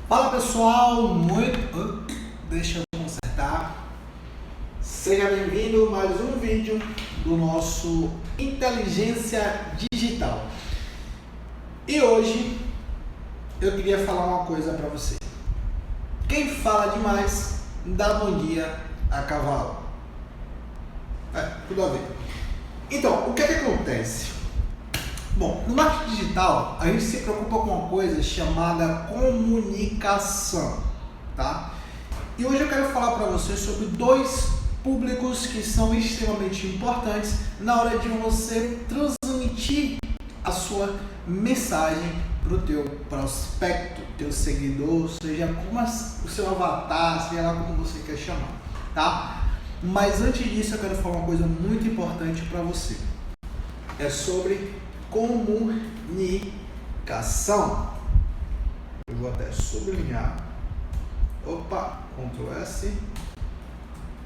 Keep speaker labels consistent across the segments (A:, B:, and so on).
A: Fala pessoal, deixa eu consertar. Seja bem-vindo a mais um vídeo do nosso Inteligência Digital. E hoje eu queria falar uma coisa para você. Quem fala demais dá bom dia a cavalo. Tudo a ver. Então, o que acontece? Bom, no marketing digital, a gente se preocupa com uma coisa chamada comunicação, tá? E hoje eu quero falar para você sobre dois públicos que são extremamente importantes na hora de você transmitir a sua mensagem para o teu prospecto, teu seguidor, seja como o seu avatar, seja lá como você quer chamar, tá? Mas antes disso, eu quero falar uma coisa muito importante para você. É sobre comunicação. Eu vou até sublinhar. Ctrl S.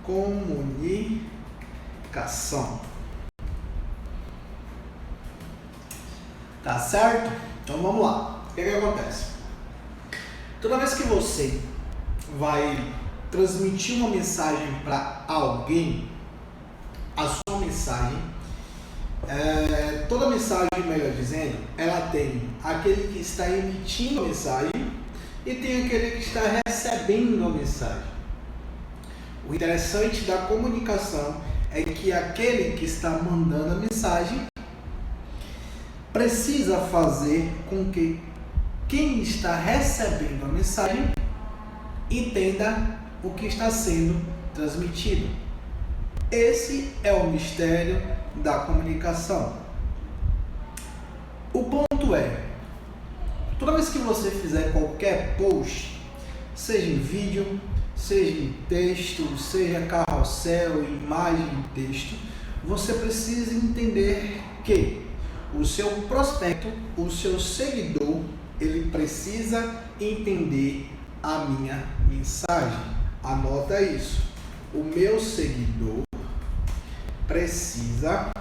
A: Comunicação. Tá certo? Então vamos lá. O que acontece? Toda vez que você vai transmitir uma mensagem para alguém, a sua mensagem, toda mensagem, melhor dizendo, ela tem aquele que está emitindo a mensagem e tem aquele que está recebendo a mensagem. O interessante da comunicação é que aquele que está mandando a mensagem precisa fazer com que quem está recebendo a mensagem entenda o que está sendo transmitido. Esse é o mistério da comunicação. O ponto é, toda vez que você fizer qualquer post, seja em vídeo, seja em texto, seja carrossel, imagem e texto, você precisa entender que o seu prospecto, o seu seguidor, ele precisa entender a minha mensagem. Anota isso. O meu seguidor precisa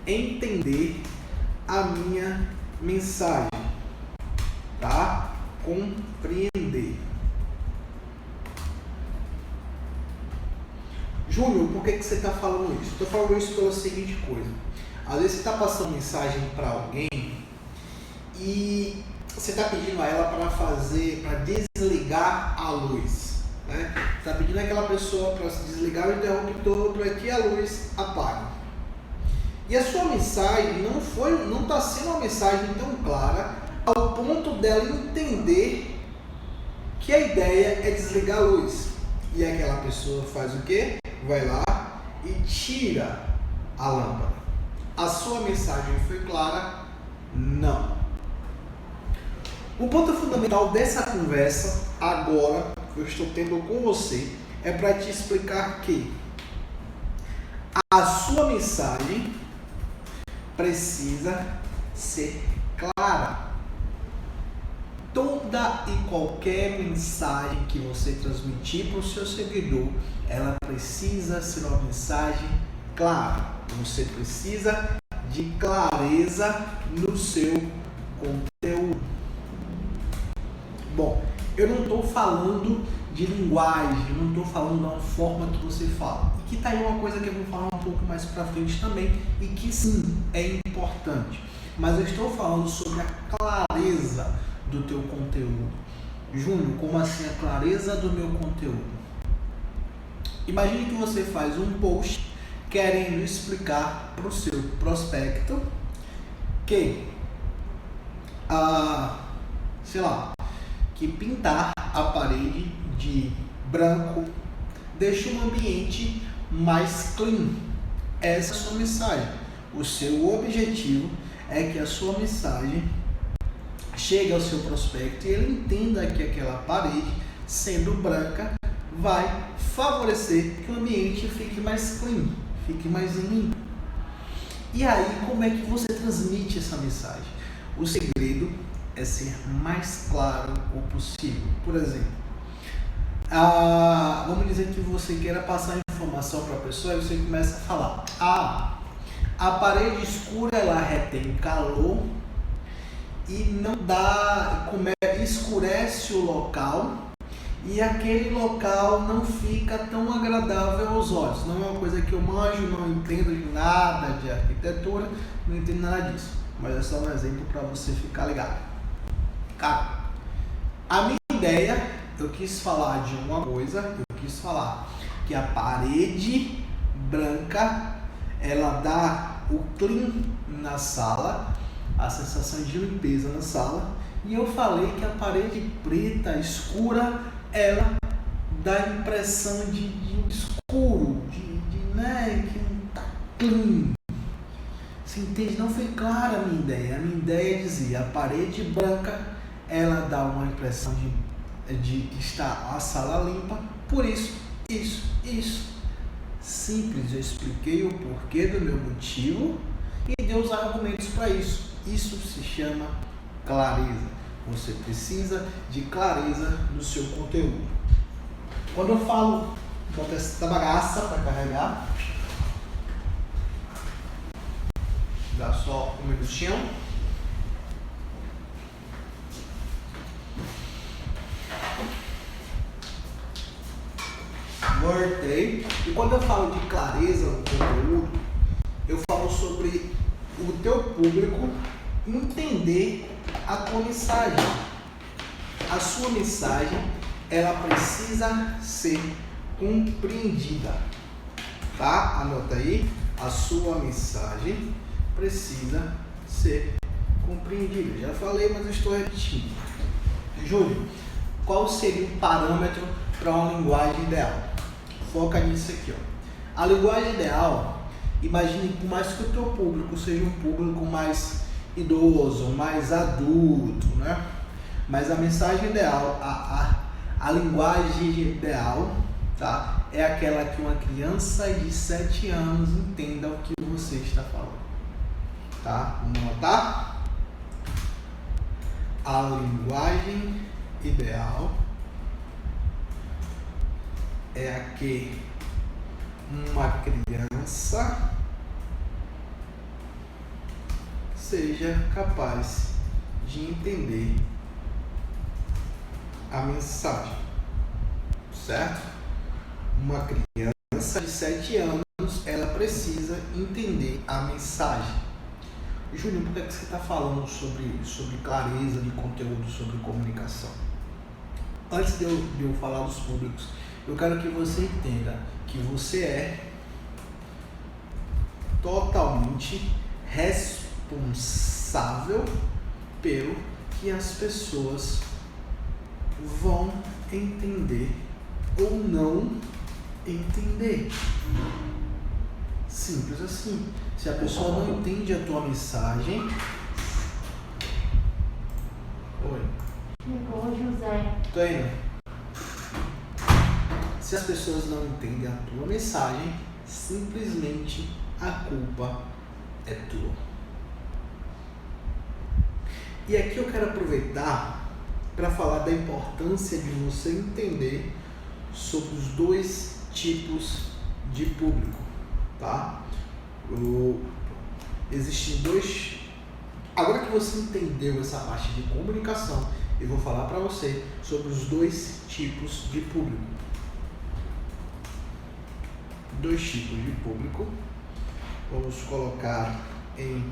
A: entender a minha mensagem, tá? Compreender. Júnior, por que você está falando isso? Estou falando isso pela seguinte coisa. Às vezes você está passando mensagem para alguém e você está pedindo a ela para desligar a luz. Está pedindo aquela pessoa para se desligar o interruptor para que a luz apague. E a sua mensagem não está sendo uma mensagem tão clara ao ponto dela entender que a ideia é desligar a luz. E aquela pessoa faz o quê? Vai lá e tira a lâmpada. A sua mensagem foi clara? Não. O ponto fundamental dessa conversa agora que eu estou tendo com você é para te explicar que a sua mensagem precisa ser clara. Toda e qualquer mensagem que você transmitir para o seu seguidor, ela precisa ser uma mensagem clara. Você precisa de clareza no seu conteúdo. Bom, eu não estou falando de linguagem, eu não estou falando da forma que você fala. E que está aí uma coisa que eu vou falar um pouco mais para frente também, e que sim, é importante. Mas eu estou falando sobre a clareza do teu conteúdo. Júnior, como assim a clareza do meu conteúdo? Imagine que você faz um post querendo explicar para o seu prospecto que, que pintar a parede de branco deixa um ambiente mais clean. Essa é a sua mensagem. O seu objetivo é que a sua mensagem chegue ao seu prospecto e ele entenda que aquela parede, sendo branca, vai favorecer que o ambiente fique mais clean, fique mais limpo. E aí, como é que você transmite essa mensagem? O segredo é ser mais claro o possível. Por exemplo, vamos dizer que você queira passar informação para a pessoa e você começa a falar: a parede escura ela retém calor e não dá, escurece o local e aquele local não fica tão agradável aos olhos. Não é uma coisa que eu manjo, não entendo de nada de arquitetura, não entendo nada disso, mas é só um exemplo para você ficar ligado. Cara, a minha ideia, eu quis falar de uma coisa, eu quis falar que a parede branca, ela dá o clean na sala, a sensação de limpeza na sala, e eu falei que a parede preta escura, ela dá a impressão de escuro, né, que não tá clean. Você entende? Não foi clara a minha ideia. A minha ideia dizia, a parede branca, ela dá uma impressão de que está a sala limpa, por isso. Simples, eu expliquei o porquê do meu motivo e dei os argumentos para isso. Isso se chama clareza. Você precisa de clareza no seu conteúdo. Quando eu falo, vou botar essa bagaça para carregar. Dá só um minutinho. Voltei. E quando eu falo de clareza no conteúdo, eu falo sobre o teu público entender a tua mensagem. A sua mensagem, ela precisa ser compreendida. Tá? Anota aí. A sua mensagem precisa ser compreendida. Já falei, mas eu estou repetindo. Júlio, qual seria o parâmetro para uma linguagem ideal? Foca nisso aqui, ó. A linguagem ideal, imagine, por mais que o teu público seja um público mais idoso, mais adulto, né? Mas a mensagem ideal, a linguagem ideal, tá? É aquela que uma criança de 7 anos entenda o que você está falando. Tá? Vamos anotar? A linguagem ideal é a que uma criança seja capaz de entender a mensagem, certo? Uma criança de 7 anos, ela precisa entender a mensagem. Júnior, por que você está falando sobre clareza de conteúdo, sobre comunicação? Antes de eu falar dos públicos, eu quero que você entenda que você é totalmente responsável pelo que as pessoas vão entender ou não entender. Simples assim. Se a pessoa não entende a tua mensagem... Oi.
B: Ligou, José.
A: Tô indo. Se as pessoas não entendem a tua mensagem, simplesmente a culpa é tua. E aqui eu quero aproveitar para falar da importância de você entender sobre os dois tipos de público, tá? Existem dois. Agora que você entendeu essa parte de comunicação, eu vou falar para você sobre os dois tipos de público. Dois tipos de público. Vamos colocar em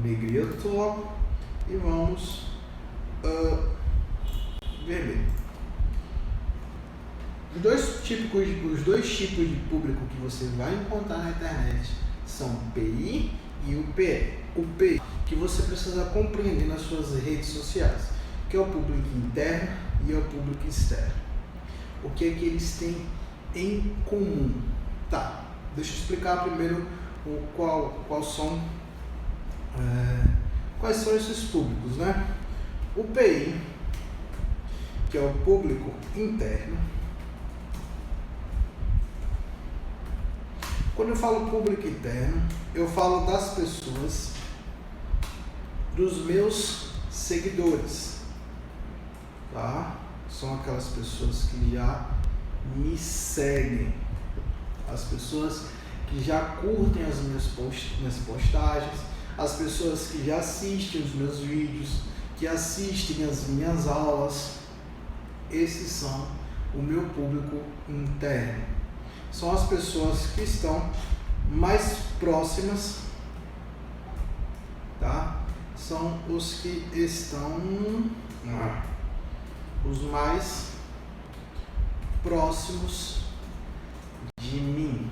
A: negrito e vamos vermelho. Os dois tipos de público que você vai encontrar na internet são o PI e o PE. O PI, que você precisa compreender nas suas redes sociais, que é o público interno e o público externo. O que é que eles têm em comum? Tá, deixa eu explicar primeiro quais são esses públicos, né? O PI, que é o público interno. Quando eu falo público interno, eu falo das pessoas, dos meus seguidores, tá? São aquelas pessoas que já me seguem, as pessoas que já curtem as minhas postagens, as pessoas que já assistem os meus vídeos, que assistem as minhas aulas. Esses são o meu público interno. São as pessoas que estão mais próximas, tá? São os que estão os mais próximos de mim,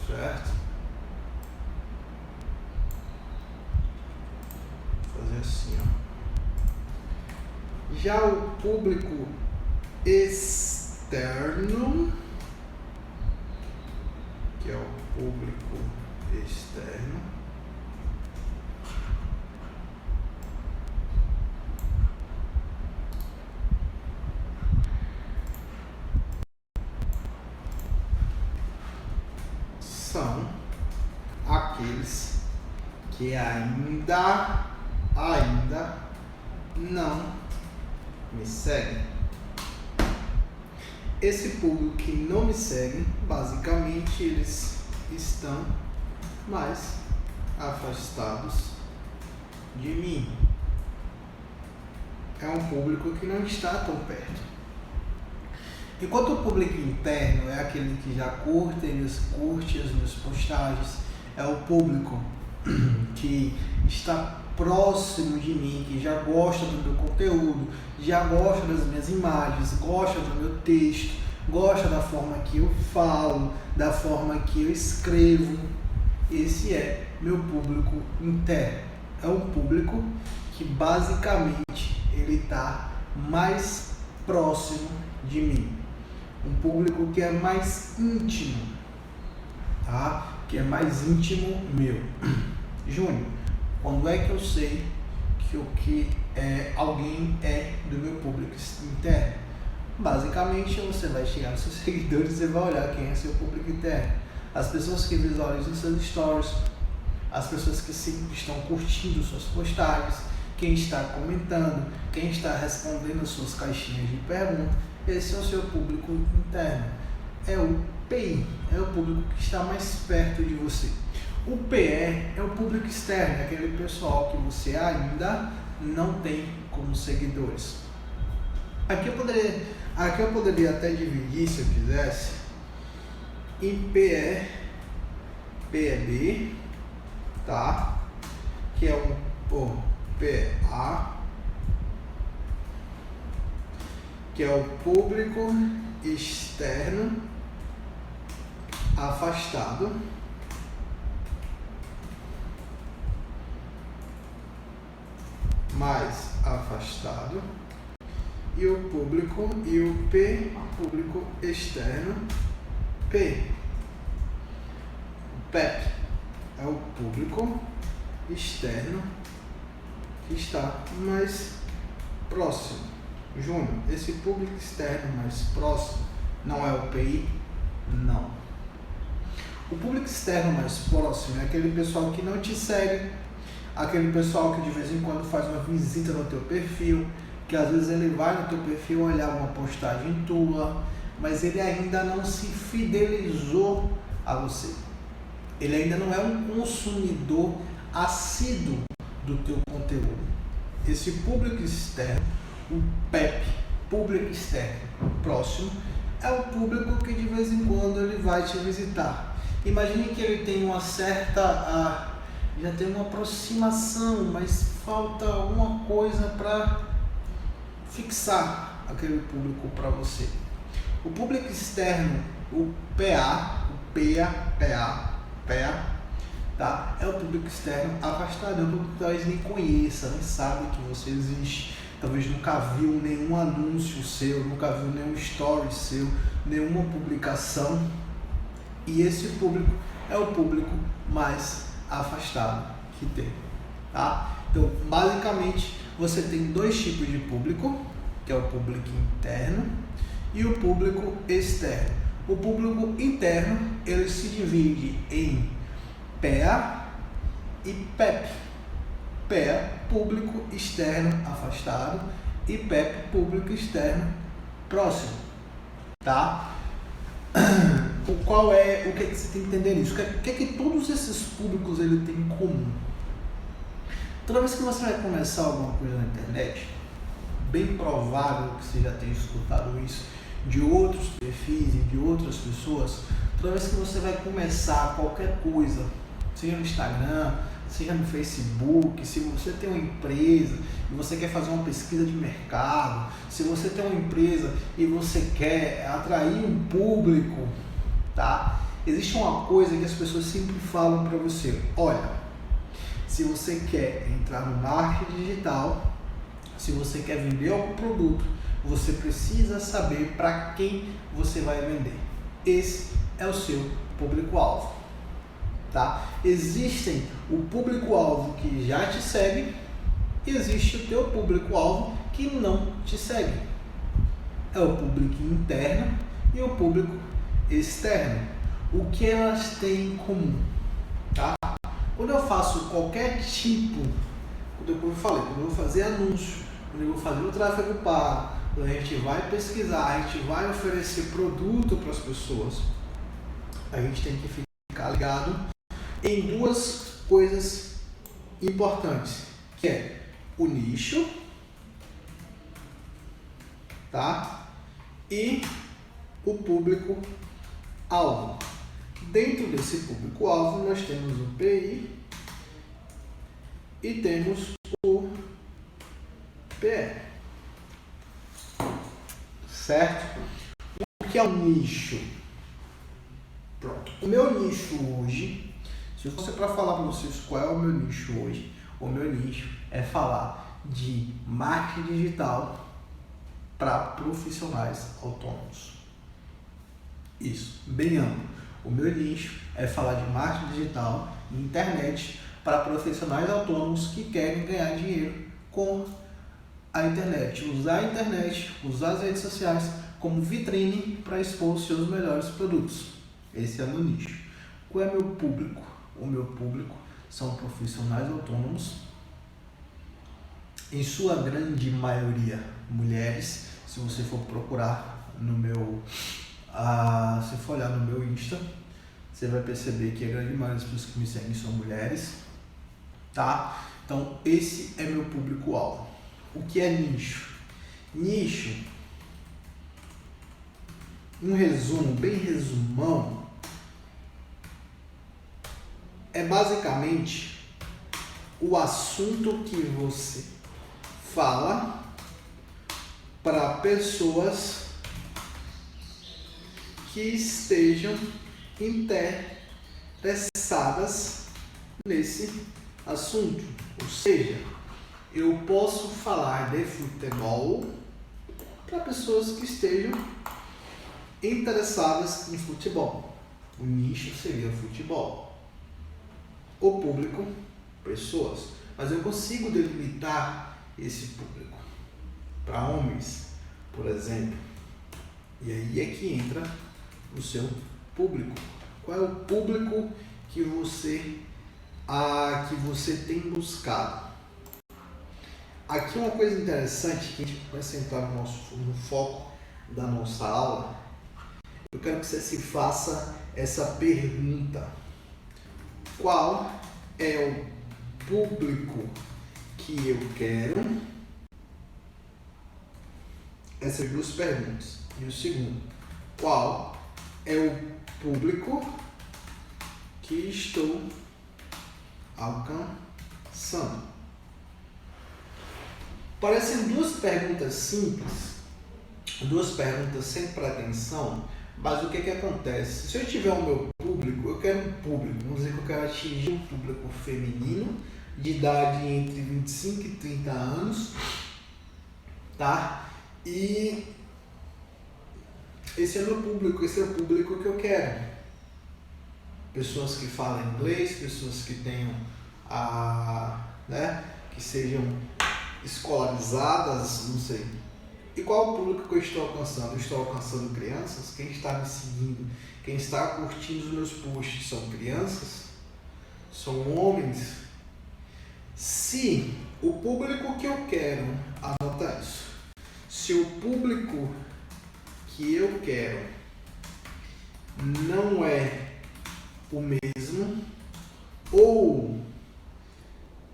A: certo? Vou fazer assim, ó. Já o público externo, que é o público externo, são aqueles que ainda não me seguem. Esse público que não me segue, basicamente eles estão mais afastados de mim. É um público que não está tão perto. Enquanto o público interno é aquele que já curte as minhas postagens, é o público que está próximo de mim, que já gosta do meu conteúdo, já gosta das minhas imagens, gosta do meu texto, gosta da forma que eu falo, da forma que eu escrevo. Esse é meu público interno. É um público que basicamente ele está mais próximo de mim. Um público que é mais íntimo, tá? Que é mais íntimo meu. Júnior, quando é que eu sei que alguém é do meu público interno? Basicamente, você vai chegar nos seus seguidores e vai olhar quem é seu público interno. As pessoas que visualizam seus stories, as pessoas que sempre estão curtindo suas postagens, quem está comentando, quem está respondendo as suas caixinhas de perguntas. Esse é o seu público interno. É o PI, é o público que está mais perto de você. O PE é o público externo, é aquele pessoal que você ainda não tem como seguidores. Aqui eu poderia até dividir, se eu quisesse, em PE, PEB, tá? Que é o PA, que é o público externo afastado, mais afastado, e o público e o P, público externo, P. O PEP é o público externo que está mais próximo. Júnior, esse público externo mais próximo não é o PI? Não. O público externo mais próximo é aquele pessoal que não te segue, aquele pessoal que de vez em quando faz uma visita no teu perfil, que às vezes ele vai no teu perfil olhar uma postagem tua, mas ele ainda não se fidelizou a você. Ele ainda não é um consumidor assíduo do teu conteúdo. Esse público externo, o PEP, público externo próximo, é o público que de vez em quando ele vai te visitar. Imagine que ele tem uma certa, já tem uma aproximação, mas falta alguma coisa para fixar aquele público para você. O público externo, o PA, tá? É o público externo afastado, é o público que talvez nem conheça, nem sabe que você existe, talvez nunca viu nenhum anúncio seu, nunca viu nenhum story seu, nenhuma publicação. E esse público é o público mais afastado que tem, tá? Então, basicamente, você tem dois tipos de público, que é o público interno e o público externo. O público interno, ele se divide em PA e PEP. PA, público externo afastado, e PEP, público externo próximo, tá? o que é que você tem que entender nisso? O que é que todos esses públicos ele tem em comum? Toda vez que você vai começar alguma coisa na internet, bem provável que você já tenha escutado isso de outros perfis e de outras pessoas, toda vez que você vai começar qualquer coisa, seja no Instagram, seja no Facebook, se você tem uma empresa e você quer fazer uma pesquisa de mercado, se você tem uma empresa e você quer atrair um público, tá? Existe uma coisa que as pessoas sempre falam para você: olha, se você quer entrar no marketing digital, se você quer vender algum produto, você precisa saber para quem você vai vender. Esse é o seu público-alvo, tá? Existem o público-alvo que já te segue e existe o teu público-alvo que não te segue. É o público interno e o público externo. O que elas têm em comum, tá? Quando eu faço qualquer tipo, como eu falei, quando eu vou fazer anúncio, quando eu vou fazer o tráfego pago, quando a gente vai pesquisar, a gente vai oferecer produto para as pessoas, a gente tem que ficar ligado em duas coisas importantes, que é o nicho, tá? E o público-alvo. Dentro desse público-alvo, nós temos o PI e temos o PE. Certo? O que é um nicho? Pronto. O meu nicho hoje, se eu fosse para falar para vocês qual é o meu nicho hoje, o meu nicho é falar de marketing digital para profissionais autônomos. Isso, bem amplo. O meu nicho é falar de marketing digital e internet para profissionais autônomos que querem ganhar dinheiro com a internet. Usar a internet, usar as redes sociais como vitrine para expor os seus melhores produtos. Esse é o meu nicho. Qual é meu público? O meu público são profissionais autônomos, em sua grande maioria mulheres. Se você for procurar no meu se for olhar no meu Insta, você vai perceber que a grande maioria das pessoas que me seguem são mulheres, tá? Então esse é meu público-alvo. O que é nicho? Nicho, um resumo, bem resumão, é basicamente o assunto que você fala para pessoas que estejam interessadas nesse assunto. Ou seja, eu posso falar de futebol para pessoas que estejam interessadas em futebol. O nicho seria futebol. O público, pessoas. Mas eu consigo delimitar esse público para homens, por exemplo. E aí é que entra o seu público. Qual é o público que você tem buscado? Aqui uma coisa interessante que a gente vai sentar no foco da nossa aula. Eu quero que você se faça essa pergunta: qual é o público que eu quero? Essas duas perguntas. E o segundo: qual é o público que estou alcançando? Parecem duas perguntas simples, duas perguntas sem pretensão, mas o que acontece? Se eu tiver o meu público, eu quero um público, vamos dizer que eu quero atingir um público feminino de idade entre 25 e 30 anos, tá? E esse é meu público, esse é o público que eu quero. Pessoas que falam inglês, pessoas que tenham que sejam escolarizadas, não sei. E qual o público que eu estou alcançando? Eu estou alcançando crianças? Quem está me seguindo, quem está curtindo os meus posts são crianças? São homens? Se o público que eu quero, anota isso, se o público que eu quero não é o mesmo ou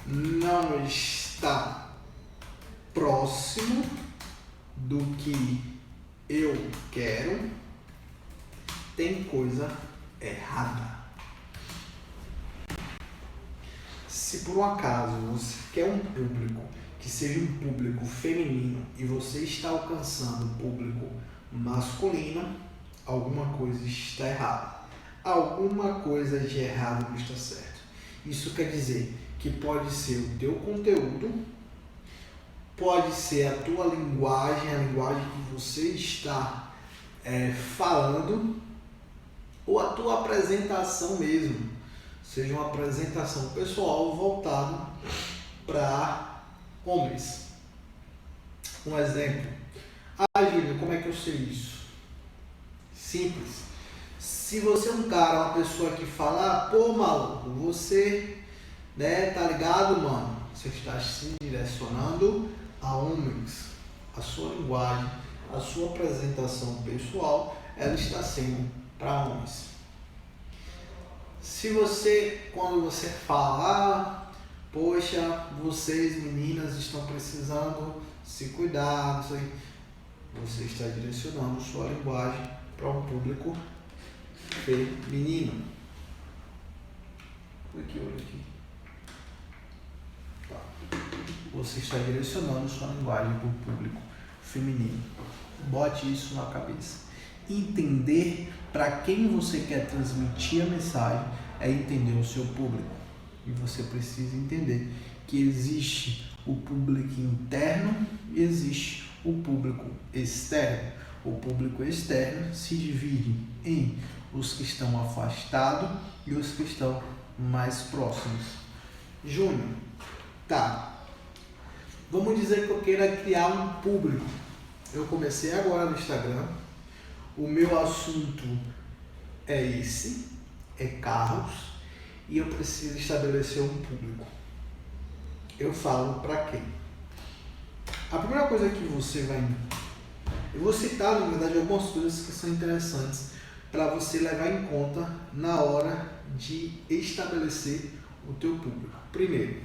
A: não está próximo do que eu quero, tem coisa errada. Se por um acaso você quer um público que seja um público feminino e você está alcançando um público masculino, alguma coisa está errada. Alguma coisa de errado não está certo. Isso quer dizer que pode ser o teu conteúdo, pode ser a tua linguagem, a linguagem que você está falando, ou a tua apresentação mesmo, seja uma apresentação pessoal voltada para homens. Um exemplo. Júnior, como é que eu sei isso? Simples. Se você é um cara, uma pessoa que fala, pô, maluco, você, tá ligado, mano? Você está se direcionando a homens. A sua linguagem, a sua apresentação pessoal, ela está sendo para homens. Se você, quando você fala, poxa, vocês meninas estão precisando se cuidar, não sei, você está direcionando sua linguagem para um público feminino. Olha aqui. Tá. Você está direcionando sua linguagem para o público feminino. Bote isso na cabeça. Entender para quem você quer transmitir a mensagem é entender o seu público. E você precisa entender que existe o público interno e existe o público externo. O público externo se divide em os que estão afastados e os que estão mais próximos. Júnior, tá. Vamos dizer que eu queira criar um público. Eu comecei agora no Instagram. O meu assunto é esse, é carros, e eu preciso estabelecer um público. Eu falo para quem? A primeira coisa que você vai... Eu vou citar, na verdade, algumas coisas que são interessantes para você levar em conta na hora de estabelecer o teu público. Primeiro,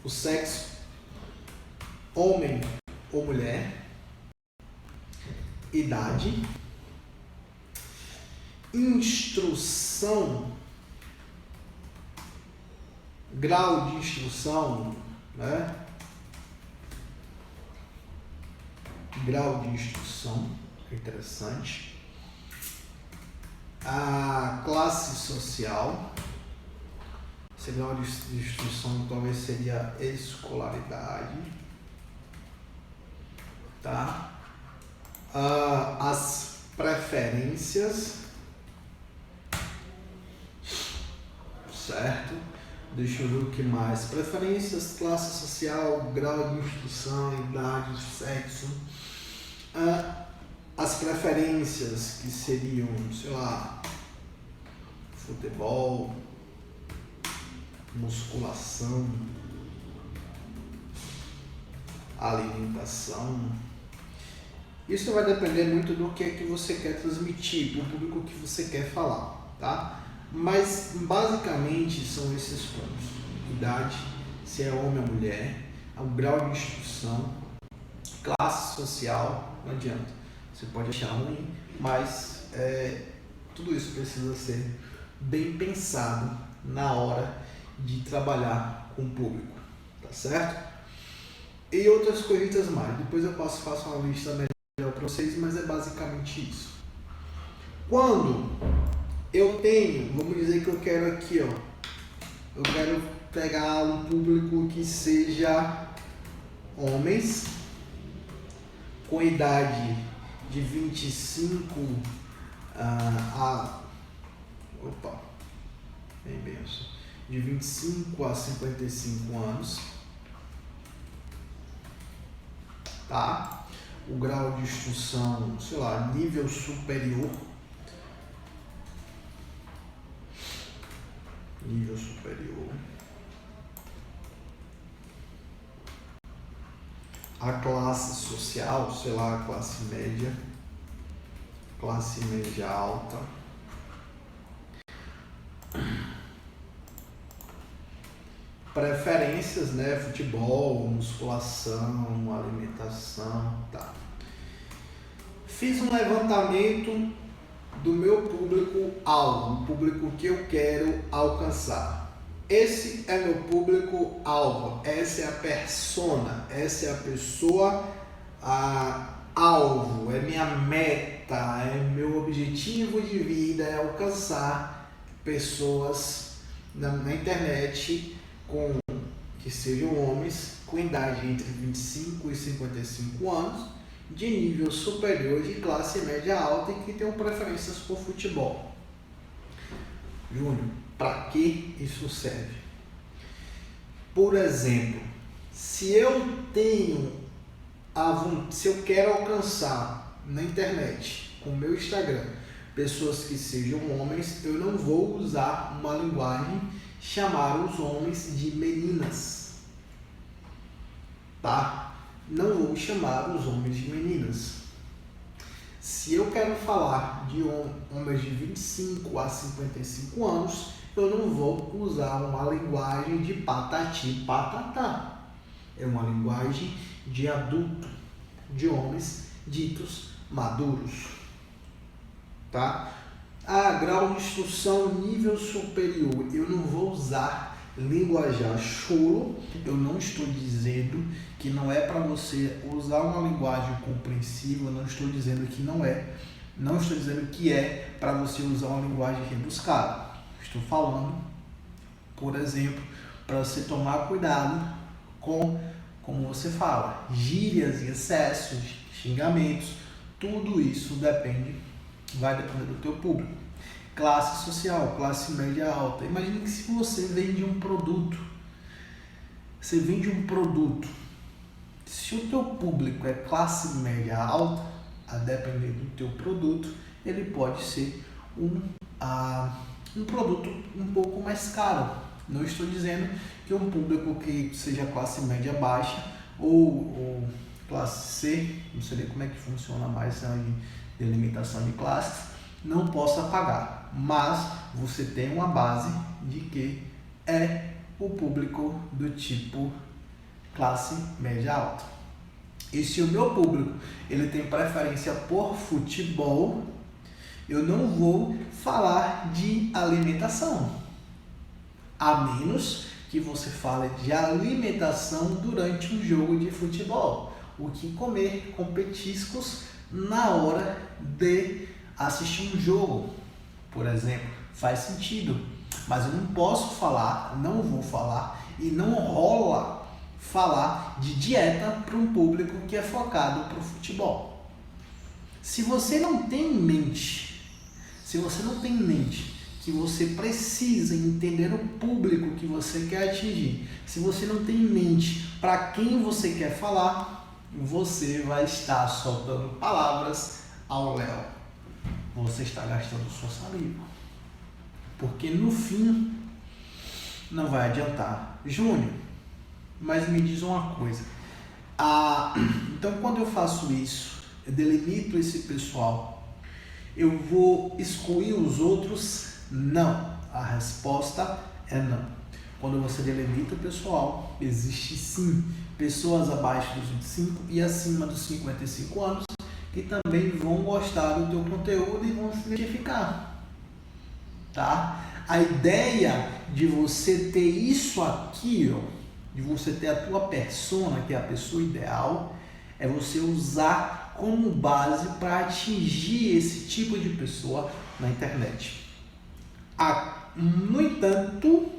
A: o sexo, homem ou mulher, idade, instrução, grau de instrução, né? Grau de instrução, interessante. A classe social, esse grau de instrução talvez seria escolaridade, tá? As preferências, certo? Deixa eu ver o que mais. Preferências, classe social, grau de instrução, idade, sexo. As preferências que seriam, sei lá, futebol, musculação, alimentação. Isso vai depender muito do que é que você quer transmitir, do público que você quer falar, tá? Mas basicamente são esses pontos: idade, se é homem ou mulher, o grau de instrução, classe social. Não adianta, você pode achar ruim, mas tudo isso precisa ser bem pensado na hora de trabalhar com o público, tá certo? E outras coisitas mais, depois eu faço uma lista melhor para vocês, mas é basicamente isso. Quando eu tenho, vamos dizer que eu quero aqui, ó, eu quero pegar um público que seja homens com idade de 25 de 25 a 55 anos, tá? O grau de instrução, sei lá, nível superior. Nível superior. A classe social, sei lá, classe média. classe média alta. Preferências, né? Futebol, musculação, alimentação, tá. Fiz um levantamento do meu público-alvo, o público que eu quero alcançar. Esse é meu público-alvo, essa é a persona, essa é a pessoa alvo, é minha meta, é meu objetivo de vida, é alcançar pessoas na internet que sejam homens com idade entre 25 e 55 anos, de nível superior, de classe média alta e que tenham preferências por futebol. Júnior, para que isso serve? Por exemplo, se eu quero alcançar na internet, com o meu Instagram, pessoas que sejam homens, eu não vou usar uma linguagem chamar os homens de meninas, tá? Não vou chamar os homens de meninas. Se eu quero falar de homens de 25 a 55 anos, eu não vou usar uma linguagem de patati patatá. É uma linguagem de adulto, de homens ditos maduros, tá? Grau de instrução nível superior, eu não vou usar linguajar chulo. Eu não estou dizendo que não é para você usar uma linguagem compreensiva, não estou dizendo que não estou dizendo que é para você usar uma linguagem rebuscada. Estou falando, por exemplo, para você tomar cuidado com como você fala, gírias e excessos, xingamentos, tudo isso vai depender do teu público. Classe social, classe média alta. Imagine que se você vende um produto, se o teu público é classe média alta, a depender do teu produto, ele pode ser um produto um pouco mais caro. Não estou dizendo que um público que seja classe média baixa ou classe C, não sei nem como é que funciona mais a delimitação de classes, não possa pagar, mas você tem uma base de que é o público do tipo classe média alta. E se o meu público ele tem preferência por futebol, eu não vou falar de alimentação, a menos que você fale de alimentação durante um jogo de futebol, o que comer com petiscos na hora de assistir um jogo, por exemplo, faz sentido, mas eu não vou falar e não rola falar de dieta para um público que é focado para o futebol. Se você não tem em mente que você precisa entender o público que você quer atingir, se você não tem em mente para quem você quer falar, você vai estar soltando palavras ao léu. Você está gastando sua saliva. Porque no fim não vai adiantar. Júnior, mas me diz uma coisa. Então quando eu faço isso, eu delimito esse pessoal, eu vou excluir os outros? Não. A resposta é não. Quando você delimita o pessoal, existe sim pessoas abaixo dos 25 e acima dos 55 anos que também vão gostar do teu conteúdo e vão se identificar, tá? A ideia de você ter isso aqui, de você ter a tua persona, que é a pessoa ideal, é você usar como base para atingir esse tipo de pessoa na internet. No entanto,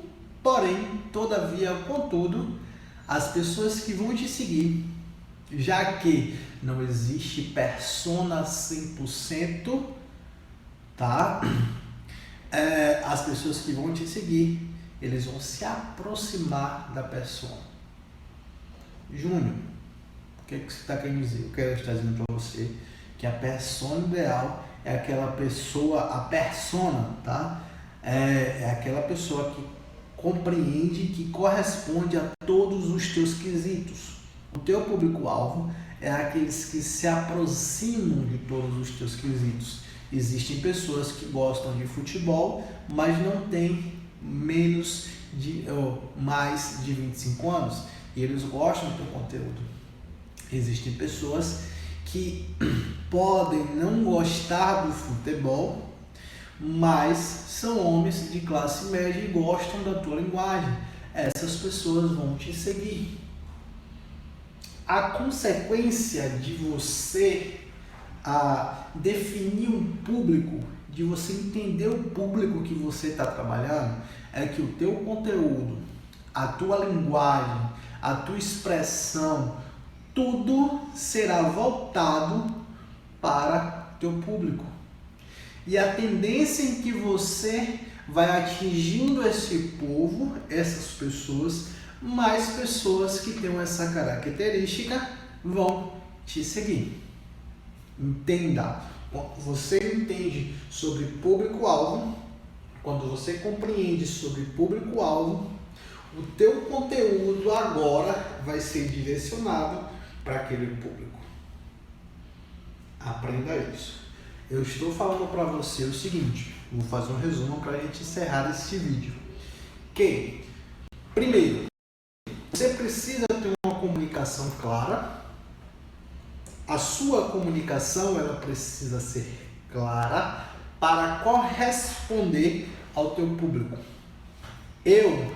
A: porém, todavia, contudo, as pessoas que vão te seguir, já que não existe persona 100%, tá? As pessoas que vão te seguir, eles vão se aproximar da persona. Júnior, o que você está querendo dizer? Eu quero estar dizendo para você que a persona ideal é aquela pessoa, a persona, tá? É aquela pessoa que compreende, que corresponde a todos os teus quesitos. O teu público-alvo é aqueles que se aproximam de todos os teus quesitos, Existem pessoas que gostam de futebol, mas não têm mais de 25 anos e eles gostam do teu conteúdo. Existem pessoas que podem não gostar do futebol, mas são homens de classe média e gostam da tua linguagem. Essas pessoas vão te seguir. A consequência de você definir um público, de você entender o público que você está trabalhando, é que o teu conteúdo, a tua linguagem, a tua expressão, tudo será voltado para teu público. E a tendência em que você vai atingindo esse povo, essas pessoas, mais pessoas que tenham essa característica vão te seguir. Entenda, você entende sobre público-alvo, quando você compreende sobre público-alvo, o teu conteúdo agora vai ser direcionado para aquele público. Aprenda isso. Eu estou falando para você o seguinte, vou fazer um resumo para a gente encerrar esse vídeo. Que, primeiro, você precisa ter uma comunicação clara. A sua comunicação ela precisa ser clara para corresponder ao teu público. Eu,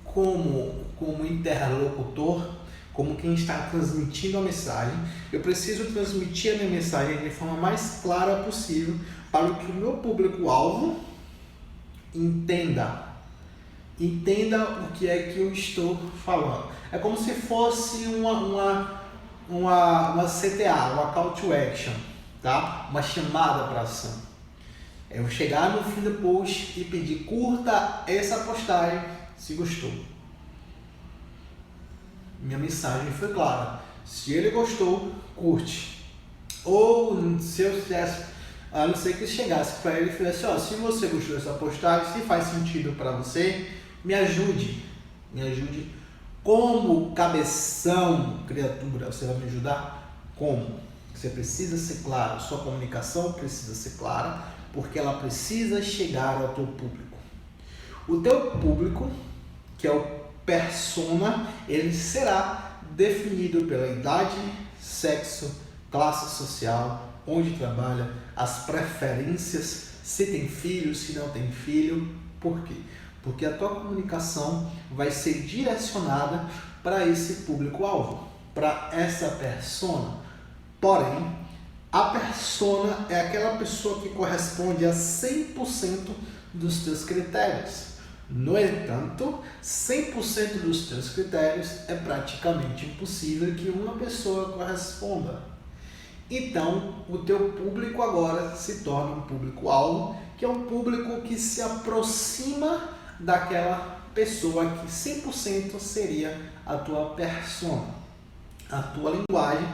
A: como interlocutor, como quem está transmitindo a mensagem, eu preciso transmitir a minha mensagem de forma mais clara possível para que o meu público-alvo entenda o que é que eu estou falando. É como se fosse uma CTA, uma Call to Action, tá? Uma chamada para ação. Eu chegar no fim do post e pedir curta essa postagem se gostou. Minha mensagem foi clara. Se ele gostou, curte. Ou se eu fizesse, a não ser que chegasse para ele e falasse, se você gostou dessa postagem, se faz sentido para você, me ajude. Como cabeção, criatura, você vai me ajudar? Como? Você precisa ser claro, sua comunicação precisa ser clara, porque ela precisa chegar ao teu público. O teu público, que é o persona, ele será definido pela idade, sexo, classe social, onde trabalha, as preferências, se tem filho, se não tem filho. Por quê? Porque a tua comunicação vai ser direcionada para esse público-alvo, para essa persona. Porém, a persona é aquela pessoa que corresponde a 100% dos teus critérios. No entanto, 100% dos teus critérios é praticamente impossível que uma pessoa corresponda. Então, o teu público agora se torna um público-alvo, que é um público que se aproxima daquela pessoa que 100% seria a tua persona. A tua linguagem,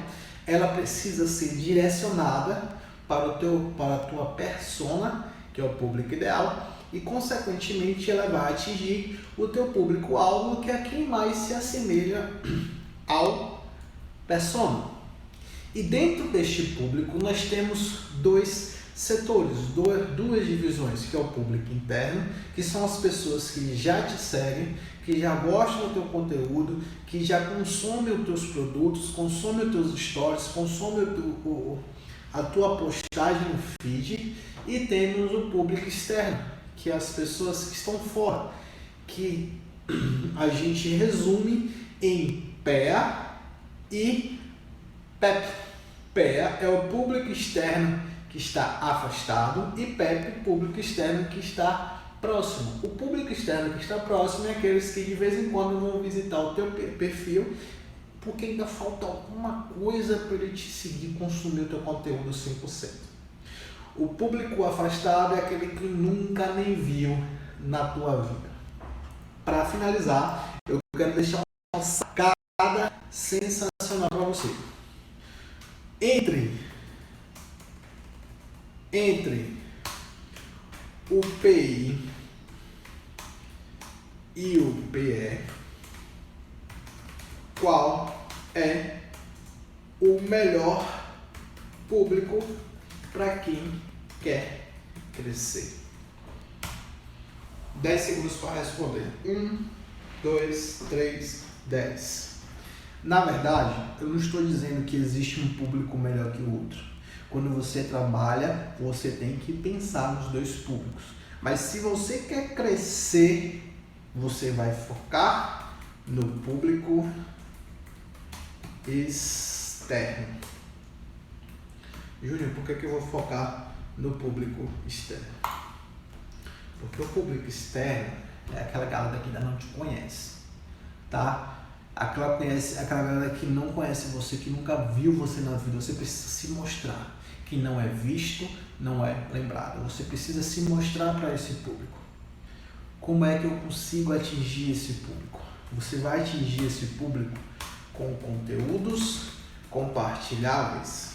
A: ela precisa ser direcionada para a tua persona, que é o público ideal, e consequentemente ela vai atingir o teu público-alvo, que é quem mais se assemelha ao persona. E dentro deste público nós temos dois setores, duas divisões, que é o público interno, que são as pessoas que já te seguem, que já gostam do teu conteúdo, que já consomem os teus produtos, consomem os teus stories, consomem a tua postagem no feed. E temos o público externo, que é as pessoas que estão fora, que a gente resume em PEA e PEP. PEA é o público externo que está afastado e PEP, público externo que está próximo. O público externo que está próximo é aqueles que de vez em quando vão visitar o teu perfil, porque ainda falta alguma coisa para ele te seguir, consumir o teu conteúdo 100%. O público afastado é aquele que nunca nem viu na tua vida. Para finalizar, eu quero deixar uma sacada sensacional para você. Entre o PI e o PE, qual é o melhor público para quem quer crescer. 10 segundos para responder. 1, 2, 3, 10. Na verdade, eu não estou dizendo que existe um público melhor que o outro. Quando você trabalha, você tem que pensar nos dois públicos. Mas se você quer crescer, você vai focar no público externo. Júnior, por que eu vou focar no público externo? Porque o público externo é aquela galera que ainda não te conhece, tá? Aquela galera que não conhece você, que nunca viu você na vida. Você precisa se mostrar. Que não é visto, não é lembrado. Você precisa se mostrar para esse público. Como é que eu consigo atingir esse público? Você vai atingir esse público com conteúdos compartilháveis.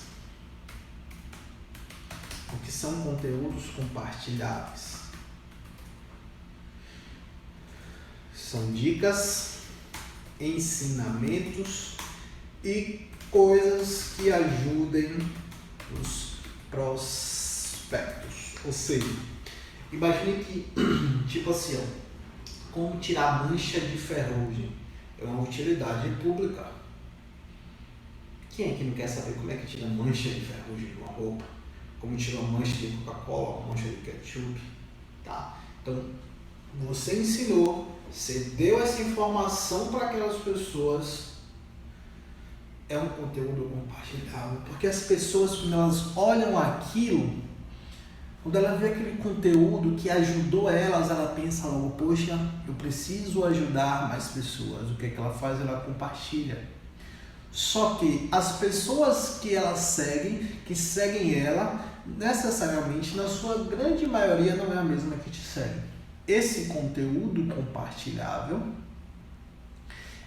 A: O que são conteúdos compartilháveis? São dicas, ensinamentos e coisas que ajudem os prospectos. Ou seja, imagine que, tipo assim, como tirar mancha de ferrugem é uma utilidade pública. Quem é que não quer saber como é que tira mancha de ferrugem de uma roupa? Como tira uma mancha de Coca-Cola, uma mancha de ketchup, tá? Então, você ensinou, você deu essa informação para aquelas pessoas. É um conteúdo compartilhável, porque as pessoas, quando elas olham aquilo, quando ela vê aquele conteúdo que ajudou elas, ela pensa logo, poxa, eu preciso ajudar mais pessoas. O que é que ela faz? Ela compartilha. Só que as pessoas que ela segue, que seguem ela, necessariamente, na sua grande maioria, não é a mesma que te segue. Esse conteúdo compartilhável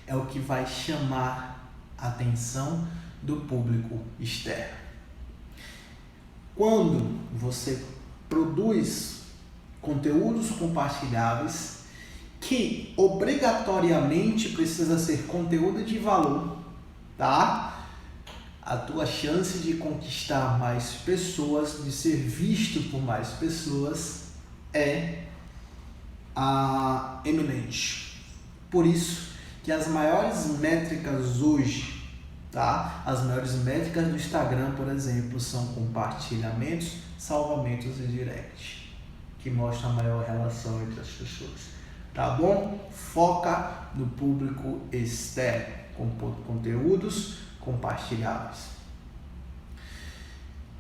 A: é o que vai chamar a atenção do público externo. Quando você produz conteúdos compartilháveis, que obrigatoriamente precisa ser conteúdo de valor, tá? A tua chance de conquistar mais pessoas, de ser visto por mais pessoas é eminente. Por isso que as maiores métricas hoje, tá? As maiores métricas do Instagram, por exemplo, são compartilhamentos, salvamentos e direct, que mostram a maior relação entre as pessoas, tá bom? Foca no público externo, com conteúdos compartilháveis.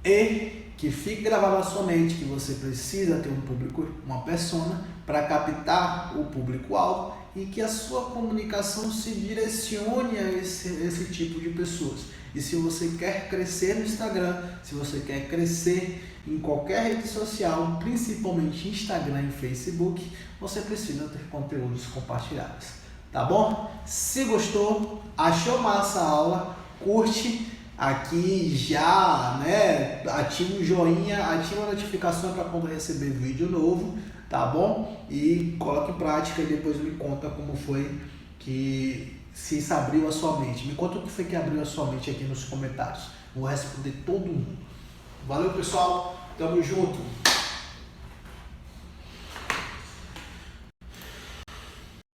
A: E que fique gravado na sua mente que você precisa ter um público, uma persona, para captar o público-alvo e que a sua comunicação se direcione a esse tipo de pessoas. E se você quer crescer no Instagram, se você quer crescer em qualquer rede social, principalmente Instagram e Facebook, você precisa ter conteúdos compartilhados, tá bom? Se gostou, achou massa a aula, curte aqui já, né? Ativa o joinha, ativa a notificação para quando receber vídeo novo, tá bom? E coloque em prática e depois me conta como foi que se isso abriu a sua mente. Me conta o que foi que abriu a sua mente aqui nos comentários. Vou responder todo mundo. Valeu, pessoal. Tamo junto.